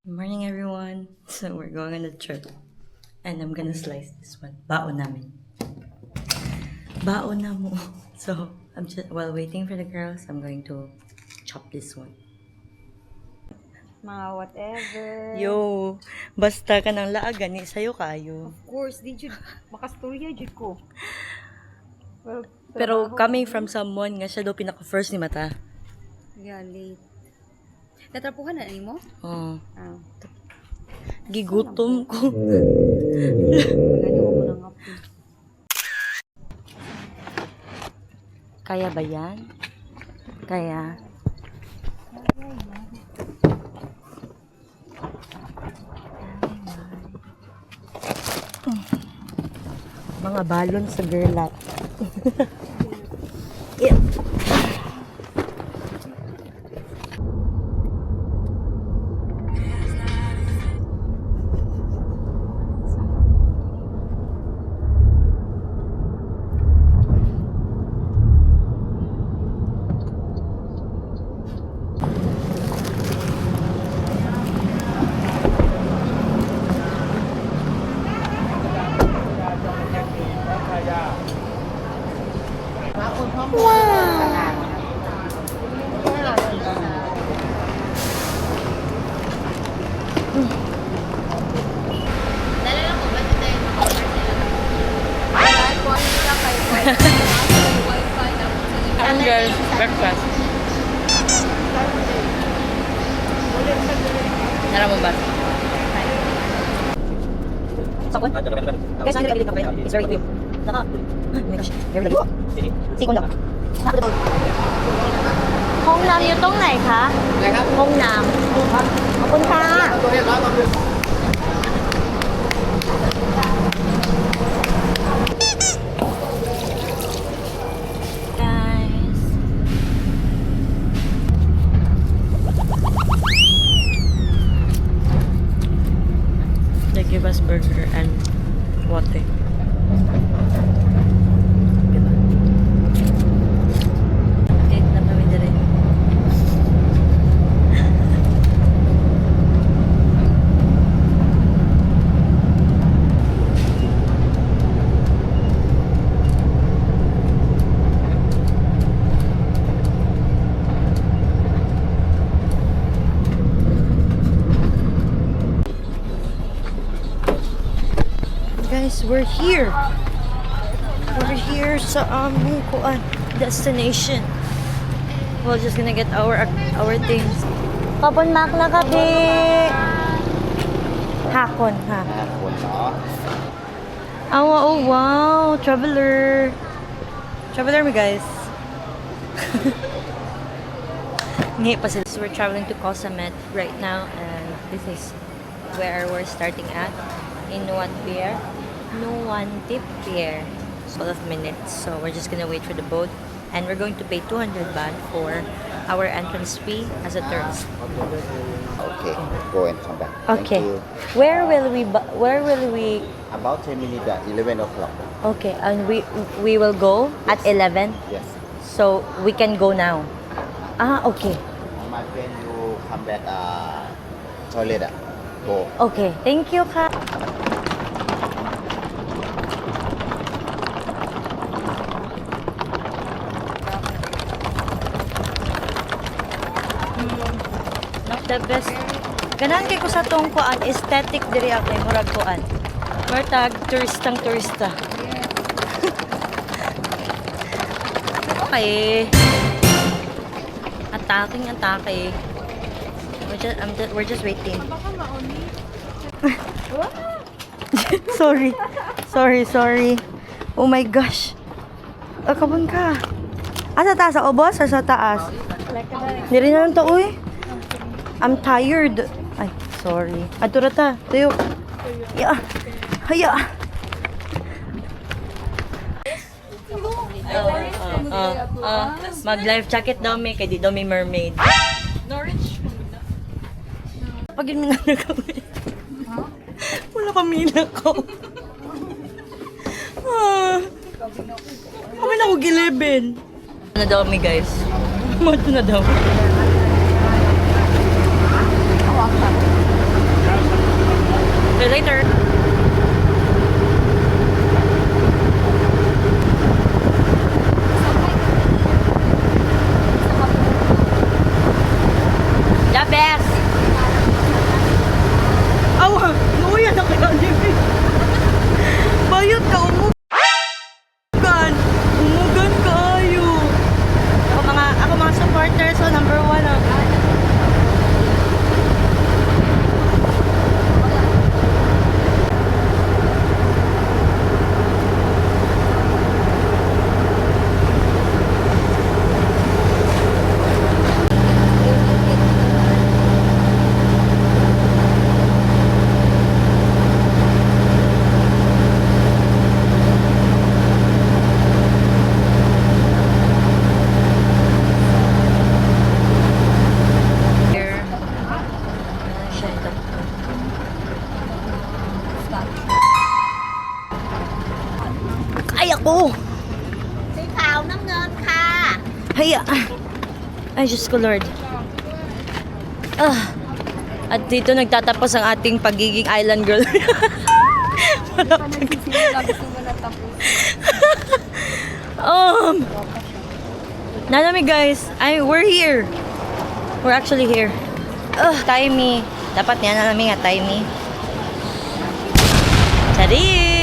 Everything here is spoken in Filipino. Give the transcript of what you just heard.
Good morning, everyone. So we're going on a trip, and I'm gonna slice this one. Baon namin. Baon na mo. So I'm just while waiting for the girls, I'm going to chop this one. Mga whatever. Yo, basta ka ng laagan ni sayo kayo. Of course, di jud makastorya jud ko. Well, Pero trabaho coming ko. from someone nga siya daw pinaka first ni mata. Yeah, late. Natrapuhan na nimo? Oh, Ah. gigutom ko. Gani mo nang ngapi. Kaya ba yan? Kaya? Mga balon sa girlat. Yeah. And girls, breakfast. Nara mo ba? Sakwan? Guys, ano yung kape? It's very cute. Naka. Oh my gosh, very good. Sikon daw. Nakadol. ห้องน้ำอยู่ตรงไหนคะ ห้องน้ำขอบคุณค่ะ Guys. They give us burger and water. Diba? Date na kami dali. Guys, we're here. We're here sa aming destination. We're just gonna get our things. Papun mak na kape. Hakon, ha? Oh wow, traveler. Traveler me guys. Ngi pa sila. So we're traveling to Cosamet right now, and this is where we're starting at. In Nuwantip Pier. 12 minutes. So we're just gonna wait for the boat, and we're going to pay 200 baht for our entrance fee as a tourist. Okay, go and come back. Okay. Thank you. Where will we About 10 minutes at 11 o'clock. Okay, and we will go at 11. Yes. So we can go now. Ah, okay. My friend, you come back toilet. Go. Okay. Thank you, ka. The best. Ganahan kay ko sa tong kuan, aesthetic diri ako murag kuan. Martag turista. Okay. Atake. We're just waiting. Sorry. Oh my gosh. Kabun ka. Sa taas ako, boss? Sa taas? Diri na lang to, uy. I'm tired. Ay, sorry. Ato rata. Tuyo. Yeah. Haya. Mag-life jacket daw may, kaya di daw may mermaid. Norwich? Pag yun na kami. Wala kami na ko. Kami na ko gilibin. Ano daw mi guys? Ano na daw? น้ำเงินค่ะ Haya. Ay, Diyos ko, Lord. At dito nagtatapos ang ating pagiging island girl. Nanami guys, we're here. We're actually here. Timey. Dapat yan, nanami nga, timey. Tari!